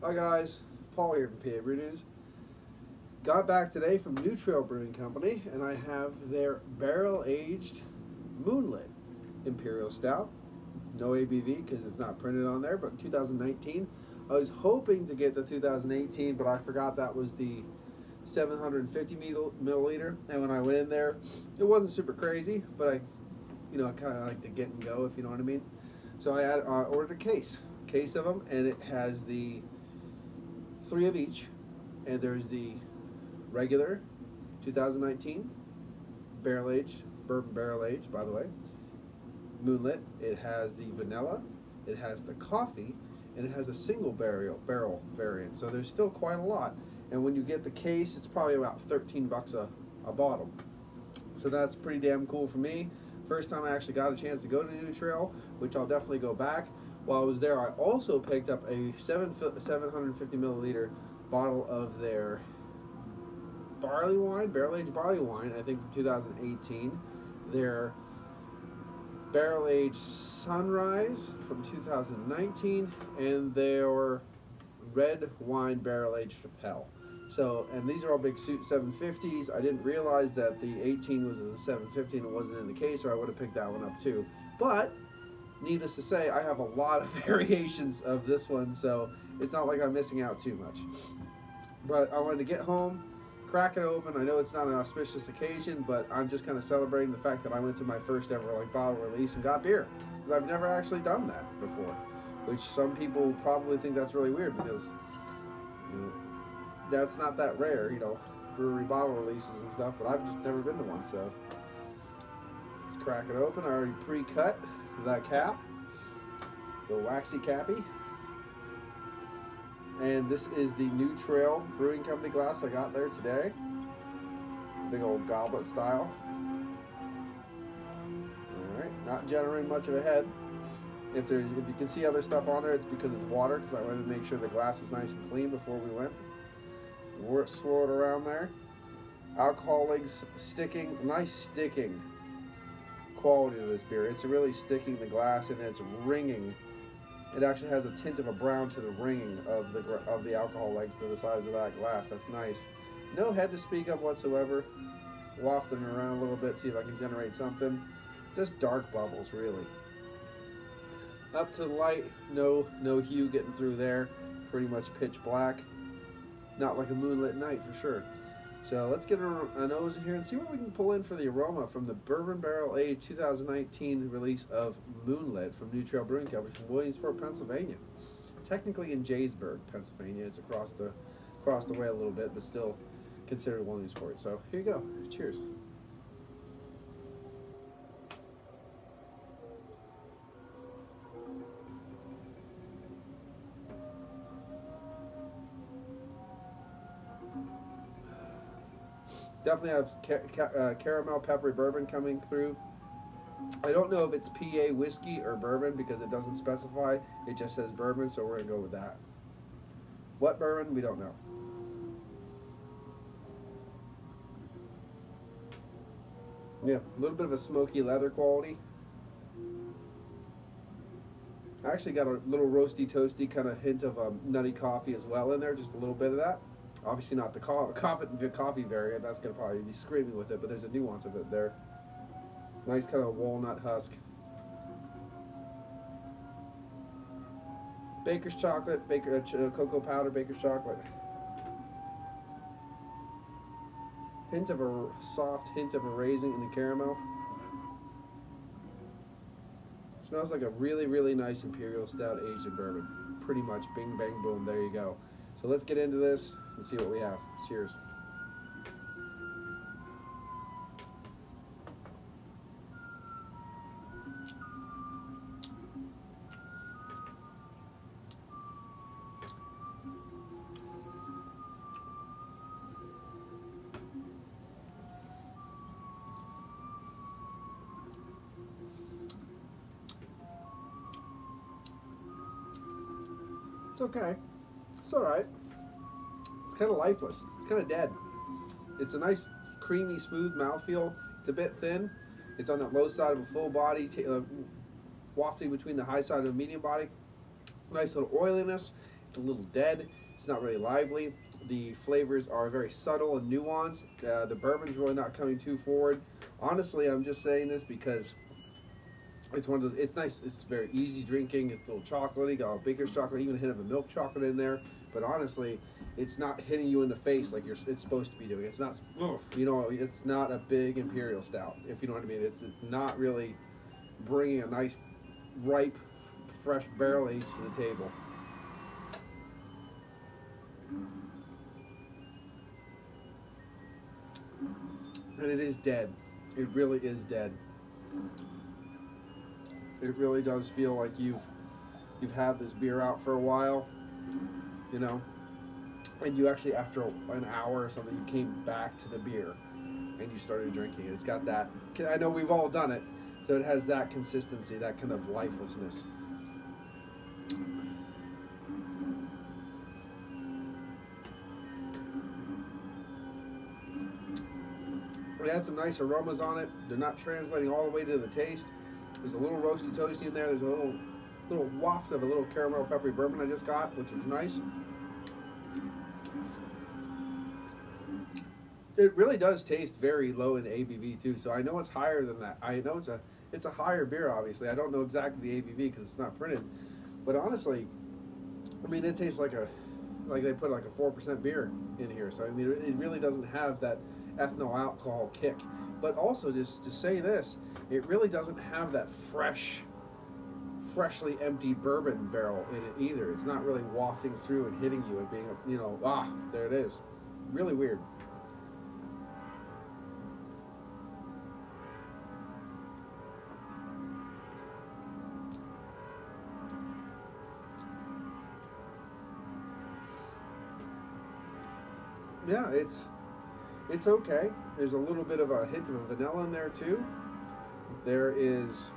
Hi guys, Paul here from PABrewNews. Got back today from New Trail Brewing Company, and I have their barrel-aged Moonlit Imperial Stout. No ABV because it's not printed on there, but 2019. I was hoping to get the 2018, but I forgot that was the 750 milliliter. And when I went in there, it wasn't super crazy, but I kind of like to get and go, if you know what I mean. So I ordered a case of them, and it has the 3 of each, and there's the regular 2019 barrel aged, bourbon barrel aged, by the way, Moonlit. It has the vanilla, it has the coffee, and it has a single barrel variant. So there's still quite a lot. And when you get the case, it's probably about 13 bucks a bottle. So that's pretty damn cool for me. First time I actually got a chance to go to New Trail, which I'll definitely go back. While I was there, I also picked up a 750 milliliter bottle of their barley wine, barrel-aged barley wine, I think from 2018. Their barrel-aged Sunrise from 2019, and their red wine barrel-aged Chappelle. So, and these are all big 750s. I didn't realize that the 18 was a 750 and it wasn't in the case, or I would have picked that one up too. But needless to say, I have a lot of variations of this one, so it's not like I'm missing out too much. But I wanted to get home, crack it open. I know it's not an auspicious occasion, but I'm just kind of celebrating the fact that I went to my first ever bottle release and got beer, because I've never actually done that before, which some people probably think that's really weird, because that's not that rare, brewery bottle releases and stuff, but I've just never been to one. So let's crack it open. I already pre-cut that cap, the waxy cappy, and this is the New Trail Brewing Company glass I got there today, big old goblet style. Alright, not generating much of a head. If you can see other stuff on there, it's because it's water, because I wanted to make sure the glass was nice and clean before we went. Swirl it around there. Alcohol legs sticking, nice sticking quality to this beer. It's really sticking the glass, and it's ringing. It actually has a tint of a brown to the ringing of the alcohol legs to the size of that glass. That's nice. No head to speak of whatsoever. Wafting around a little bit, see if I can generate something. Just dark bubbles, really. Up to the light, no hue getting through there. Pretty much pitch black. Not like a moonlit night for sure. So let's get a nose in here and see what we can pull in for the aroma from the Bourbon Barrel Aged 2019 release of Moonlit from New Trail Brewing Company from Williamsport, Pennsylvania. Technically in Jaysburg, Pennsylvania. It's across the way a little bit, but still considered Williamsport. So here you go. Cheers. Definitely have caramel peppery bourbon coming through. I don't know if it's PA whiskey or bourbon because it doesn't specify. It just says bourbon, so we're going to go with that. What bourbon? We don't know. Yeah, a little bit of a smoky leather quality. I actually got a little roasty, toasty kind of hint of a nutty coffee as well in there, just a little bit of that. Obviously not the coffee variant, that's going to probably be screaming with it, but there's a nuance of it there. Nice kind of walnut husk. Baker's chocolate, cocoa powder, baker's chocolate. Soft hint of a raisin in the caramel. Smells like a really, really nice Imperial Stout aged in bourbon. Pretty much bing, bang, boom, there you go. So let's get into this and see what we have. Cheers. It's okay. It's alright. It's kind of lifeless. It's kind of dead. It's a nice, creamy, smooth mouthfeel. It's a bit thin. It's on the low side of a full body, wafting between the high side of a medium body. Nice little oiliness. It's a little dead. It's not really lively. The flavors are very subtle and nuanced. The bourbon's really not coming too forward. Honestly, I'm just saying this because it's one of the, it's nice. It's very easy drinking. It's a little chocolatey. Got a baker's chocolate, even a hint of a milk chocolate in there. But honestly, it's not hitting you in the face like it's supposed to be doing. It's not, you know, it's not a big imperial stout. If you know what I mean, it's not really bringing a nice, ripe, fresh barrel age to the table. And it is dead. It really is dead. It really does feel like you've had this beer out for a while, you know, and you actually, after an hour or something, you came back to the beer and you started drinking it. It's got that, I know we've all done it, so it has that consistency, that kind of lifelessness. It had some nice aromas on it. They're not translating all the way to the taste. There's a little roasty toasty in there. There's a little waft of a little caramel peppery bourbon I just got, which was nice. It really does taste very low in ABV too. So I know it's higher than that. I know it's a higher beer. Obviously, I don't know exactly the ABV because it's not printed. But honestly, I mean, it tastes like they put like a 4% beer in here. So I mean, it really doesn't have that ethanol alcohol kick. But also, just to say this, it really doesn't have that freshly emptied bourbon barrel in it either. It's not really wafting through and hitting you and being, you know, there it is. Really weird. Yeah, it's okay. There's a little bit of a hint of a vanilla in there too. There is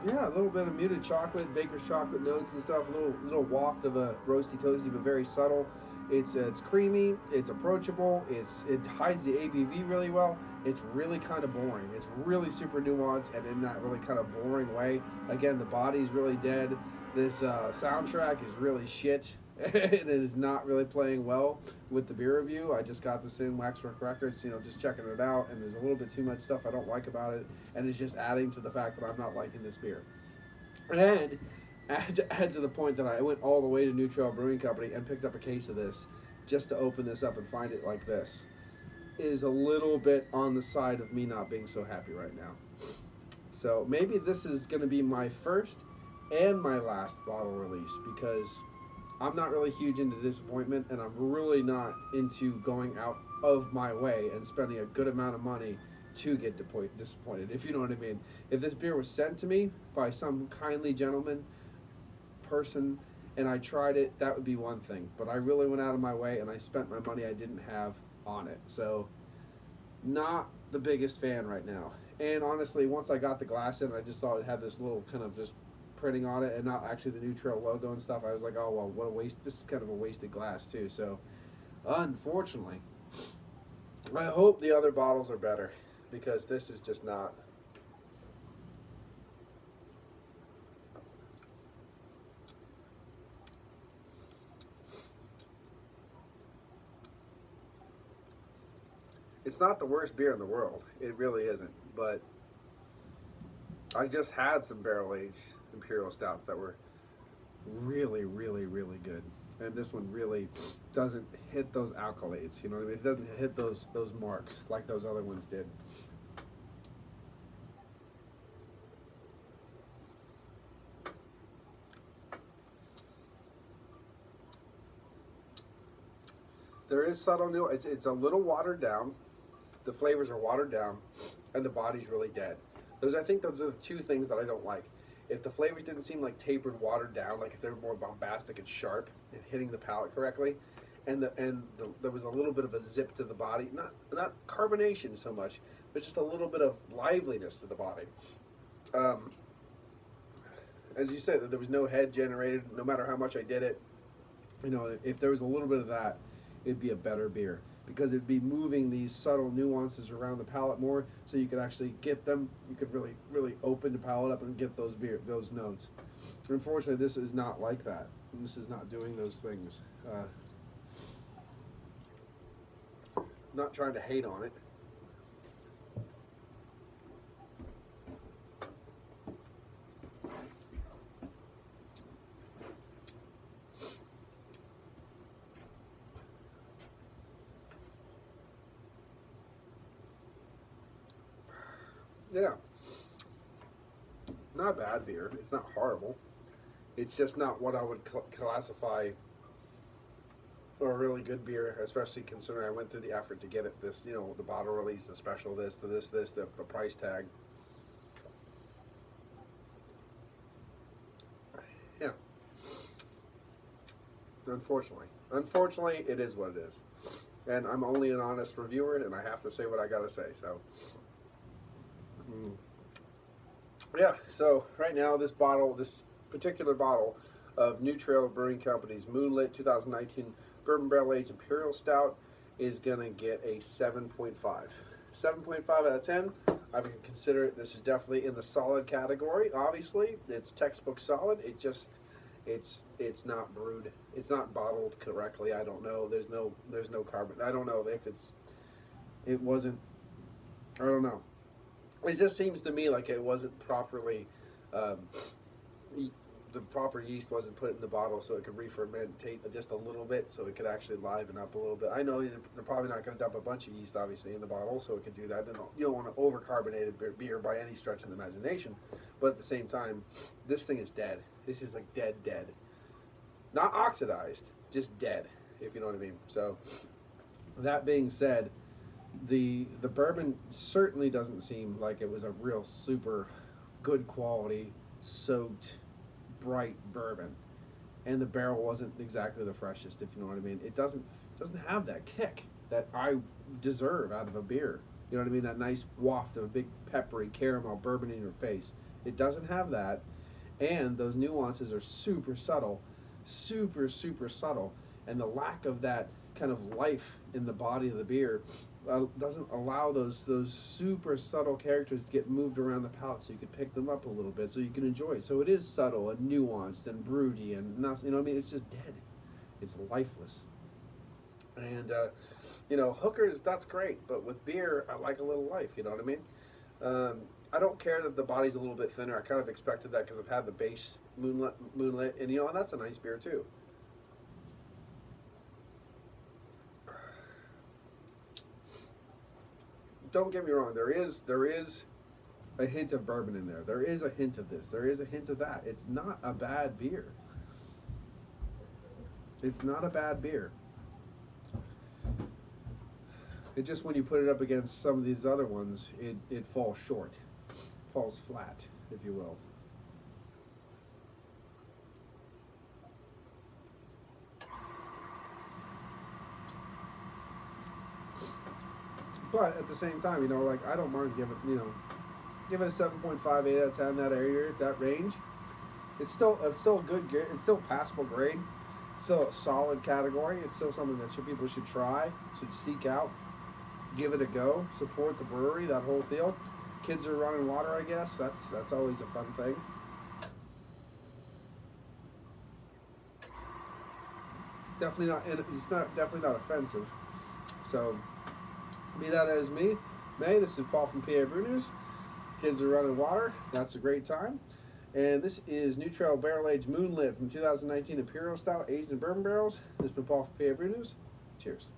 a little bit of muted chocolate, baker's chocolate notes and stuff. A little waft of a roasty toasty, but very subtle. It's creamy. It's approachable. It hides the ABV really well. It's really kind of boring. It's really super nuanced, and in that really kind of boring way. Again, the body's really dead. This soundtrack is really shit, and it is not really playing well with the beer review. I just got this in Waxwork Records, you know, just checking it out, and there's a little bit too much stuff I don't like about it, and it's just adding to the fact that I'm not liking this beer. And add to the point that I went all the way to New Trail Brewing Company and picked up a case of this just to open this up and find it like this is a little bit on the side of me not being so happy right now. So maybe this is going to be my first and my last bottle release, because I'm not really huge into disappointment, and I'm really not into going out of my way and spending a good amount of money to get disappointed, if you know what I mean. If this beer was sent to me by some kindly gentleman, person, and I tried it, that would be one thing. But I really went out of my way and I spent my money I didn't have on it. So, not the biggest fan right now. And honestly, once I got the glass in, I just saw it had this little kind of just printing on it and not actually the New Trail logo and stuff. I was like, oh, well, what a waste. This is kind of a wasted glass too. So, unfortunately, I hope the other bottles are better, because this is just not. It's not the worst beer in the world. It really isn't. But I just had some barrel-aged Imperial Stouts that were really, really, really good. And this one really doesn't hit those accolades. You know what I mean? It doesn't hit those marks like those other ones did. There is subtle nuance. It's a little watered down. The flavors are watered down, and the body's really dead. I think those are the two things that I don't like. If the flavors didn't seem like tapered, watered down, like if they were more bombastic and sharp and hitting the palate correctly, and there was a little bit of a zip to the body, not carbonation so much, but just a little bit of liveliness to the body. As you said, there was no head generated, no matter how much I did it. You know, if there was a little bit of that, it'd be a better beer. because it'd be moving these subtle nuances around the palate more, so you could actually get them. You could really open the palate up and get those notes. Unfortunately, this is not like that. This is not doing those things. Not trying to hate on it. Yeah, not a bad beer. It's not horrible. It's just not what I would classify a really good beer, especially considering I went through the effort to get it. This, you know, the bottle release, the special, this, the price tag. Yeah. Unfortunately, it is what it is, and I'm only an honest reviewer, and I have to say what I gotta say. So. Yeah, so right now this particular bottle of New Trail Brewing Company's Moonlit 2019 Bourbon Barrel Aged Imperial Stout is going to get a 7.5. 7.5 out of 10. I would consider it, this is definitely in the solid category. Obviously, it's textbook solid. It's not brewed. It's not bottled correctly. I don't know. There's no carbon. I don't know if it wasn't, I don't know. It just seems to me like it wasn't properly, the proper yeast wasn't put in the bottle so it could re-fermentate just a little bit, so it could actually liven up a little bit. I know they're probably not going to dump a bunch of yeast, obviously, in the bottle, so it could do that. You don't want to over-carbonated beer by any stretch of the imagination, but at the same time, this thing is dead. This is like dead. Not oxidized, just dead, if you know what I mean. So, that being said, the bourbon certainly doesn't seem like it was a real super good quality soaked bright bourbon, and the barrel wasn't exactly the freshest, if you know what I mean. It doesn't have that kick that I deserve out of a beer, you know what I mean, that nice waft of a big peppery caramel bourbon in your face. It doesn't have that, and those nuances are super subtle, and the lack of that kind of life in the body of the beer doesn't allow those super subtle characters to get moved around the palate, so you can pick them up a little bit, so you can enjoy it. So it is subtle and nuanced and broody and not, you know what I mean. It's just dead. It's lifeless. And you know, hookers, that's great, but with beer, I like a little life. You know what I mean? I don't care that the body's a little bit thinner. I kind of expected that because I've had the base Moonlit, and you know, and that's a nice beer too. Don't get me wrong, there is a hint of bourbon in there. There is a hint of this. There is a hint of that. It's not a bad beer. It's not a bad beer. It just, when you put it up against some of these other ones, it falls short. Falls flat, if you will. But at the same time, you know, like, I don't mind give it a 7.5, 8 out of 10, that area, that range. It's still a good grade. It's still passable grade. It's still a solid category. It's still something that people should try, should seek out, give it a go, support the brewery, that whole deal. Kids are running water, I guess. That's always a fun thing. Definitely not. It's definitely not offensive. So, be that as may, this is Paul from PABrewNews. Kids are running water. That's a great time. And this is New Trail Barrel Aged Moonlit from 2019 Imperial Stout, aged in bourbon barrels. This has been Paul from PABrewNews. Cheers.